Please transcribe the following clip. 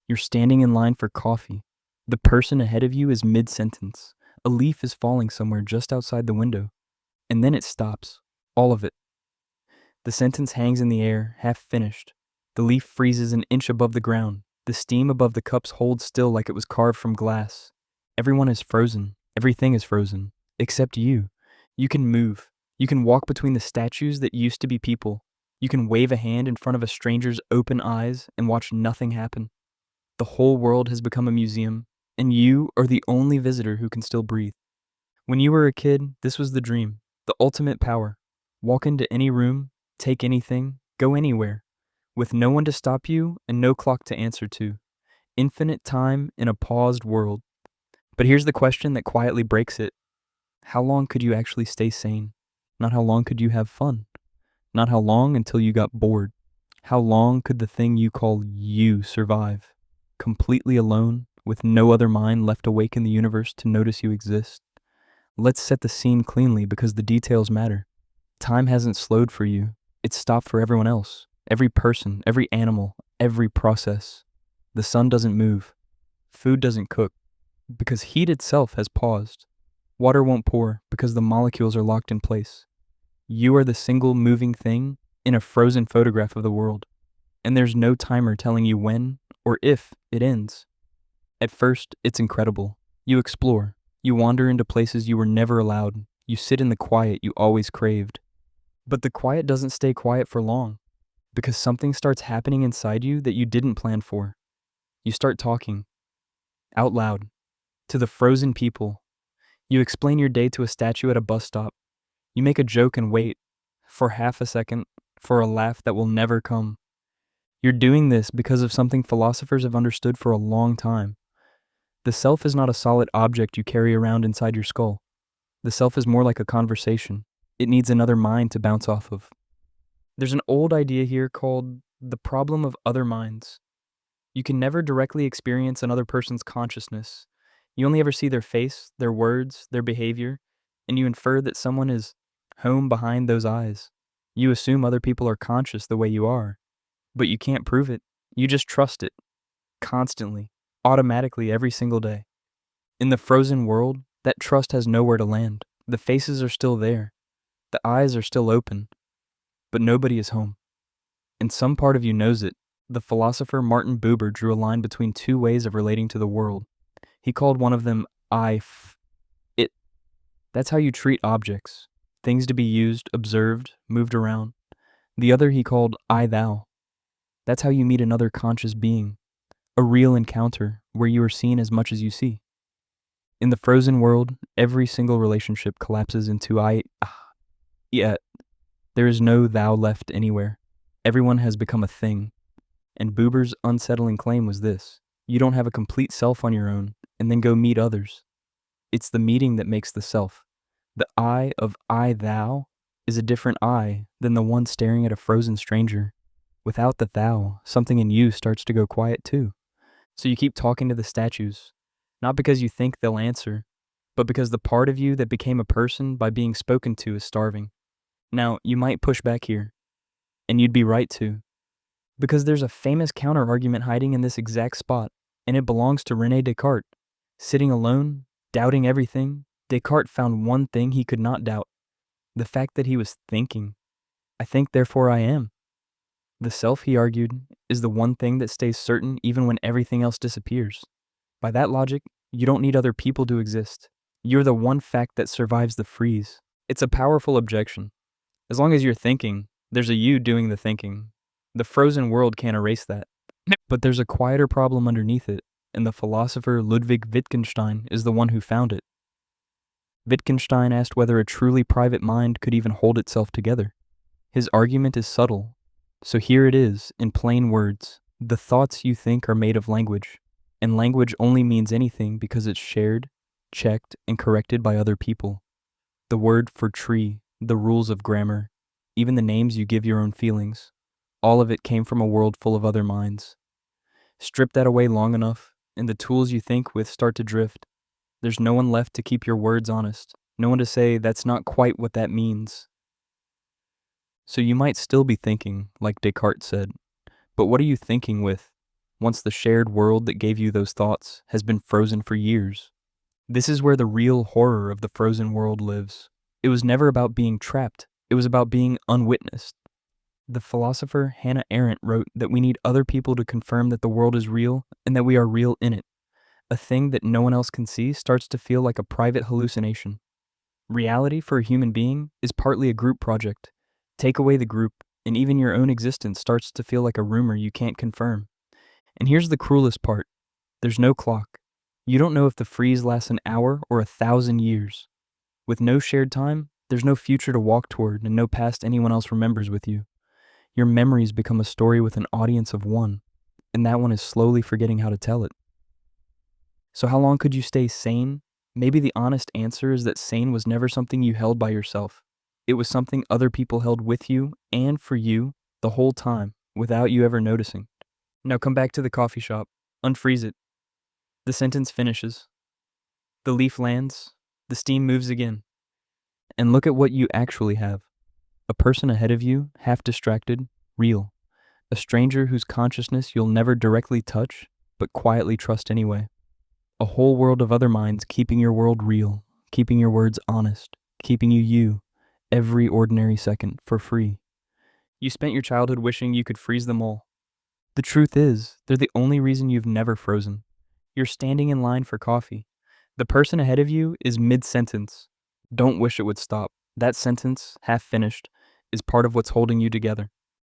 You're standing in line for coffee. The person ahead of you is mid-sentence. A leaf is falling somewhere just outside the window. And then it stops. All of it. The sentence hangs in the air, half finished. The leaf freezes an inch above the ground. The steam above the cups holds still like it was carved from glass. Everyone is frozen. Everything is frozen. Except you. You can move. You can walk between the statues that used to be people. You can wave a hand in front of a stranger's open eyes and watch nothing happen. The whole world has become a museum, and you are the only visitor who can still breathe. When you were a kid, this was the dream, the ultimate power. Walk into any room, take anything, go anywhere, with no one to stop you and no clock to answer to. Infinite time in a paused world. But here's the question that quietly breaks it. How long could you actually stay sane? Not how long could you have fun? Not how long until you got bored? How long could the thing you call you survive? Completely alone, with no other mind left awake in the universe to notice you exist? Let's set the scene cleanly because the details matter. Time hasn't slowed for you. It's stopped for everyone else. Every person, every animal, every process. The sun doesn't move. Food doesn't cook because heat itself has paused. Water won't pour because the molecules are locked in place. You are the single moving thing in a frozen photograph of the world, and there's no timer telling you when or if it ends. At first, it's incredible. You explore. You wander into places you were never allowed. You sit in the quiet you always craved. But the quiet doesn't stay quiet for long, because something starts happening inside you that you didn't plan for. You start talking, out loud, to the frozen people. You explain your day to a statue at a bus stop. You make a joke and wait, for half a second, for a laugh that will never come. You're doing this because of something philosophers have understood for a long time. The self is not a solid object you carry around inside your skull. The self is more like a conversation. It needs another mind to bounce off of. There's an old idea here called the problem of other minds. You can never directly experience another person's consciousness. You only ever see their face, their words, their behavior, and you infer that someone is home behind those eyes. You assume other people are conscious the way you are, but you can't prove it. You just trust it, constantly, automatically every single day. In the frozen world, that trust has nowhere to land. The faces are still there. The eyes are still open, but nobody is home. And some part of you knows it. The philosopher Martin Buber drew a line between two ways of relating to the world. He called one of them it. That's how you treat objects, things to be used, observed, moved around. The other he called thou. That's how you meet another conscious being, a real encounter where you are seen as much as you see. In the frozen world, every single relationship collapses into yet. There is no thou left anywhere. Everyone has become a thing. And Buber's unsettling claim was this: you don't have a complete self on your own, and then go meet others. It's the meeting that makes the self. The I of thou is a different I than the one staring at a frozen stranger. Without the thou, something in you starts to go quiet too. So you keep talking to the statues, not because you think they'll answer, but because the part of you that became a person by being spoken to is starving. Now, you might push back here, and you'd be right to, because there's a famous counter-argument hiding in this exact spot, and it belongs to René Descartes. Sitting alone, doubting everything, Descartes found one thing he could not doubt: the fact that he was thinking. I think, therefore I am. The self, he argued, is the one thing that stays certain even when everything else disappears. By that logic, you don't need other people to exist. You're the one fact that survives the freeze. It's a powerful objection. As long as you're thinking, there's a you doing the thinking. The frozen world can't erase that. But there's a quieter problem underneath it, and the philosopher Ludwig Wittgenstein is the one who found it. Wittgenstein asked whether a truly private mind could even hold itself together. His argument is subtle, so here it is, in plain words. The thoughts you think are made of language, and language only means anything because it's shared, checked, and corrected by other people. The word for tree, the rules of grammar, even the names you give your own feelings, all of it came from a world full of other minds. Strip that away long enough, and the tools you think with start to drift. There's no one left to keep your words honest, no one to say that's not quite what that means. So you might still be thinking, like Descartes said, but what are you thinking with? once the shared world that gave you those thoughts has been frozen for years. This is where the real horror of the frozen world lives. It was never about being trapped, it was about being unwitnessed. The philosopher Hannah Arendt wrote that we need other people to confirm that the world is real and that we are real in it. A thing that no one else can see starts to feel like a private hallucination. Reality for a human being is partly a group project. Take away the group, and even your own existence starts to feel like a rumor you can't confirm. And here's the cruelest part. There's no clock. You don't know if the freeze lasts an hour or 1,000 years. With no shared time, there's no future to walk toward and no past anyone else remembers with you. Your memories become a story with an audience of one, and that one is slowly forgetting how to tell it. So how long could you stay sane? Maybe the honest answer is that sane was never something you held by yourself. It was something other people held with you and for you the whole time, without you ever noticing. Now come back to the coffee shop. Unfreeze it. The sentence finishes. The leaf lands. The steam moves again. And look at what you actually have. A person ahead of you, half distracted, real. A stranger whose consciousness you'll never directly touch, but quietly trust anyway. A whole world of other minds keeping your world real, keeping your words honest, keeping you, every ordinary second, for free. You spent your childhood wishing you could freeze them all. The truth is, they're the only reason you've never frozen. You're standing in line for coffee. The person ahead of you is mid-sentence. Don't wish it would stop. That sentence, half finished, is part of what's holding you together.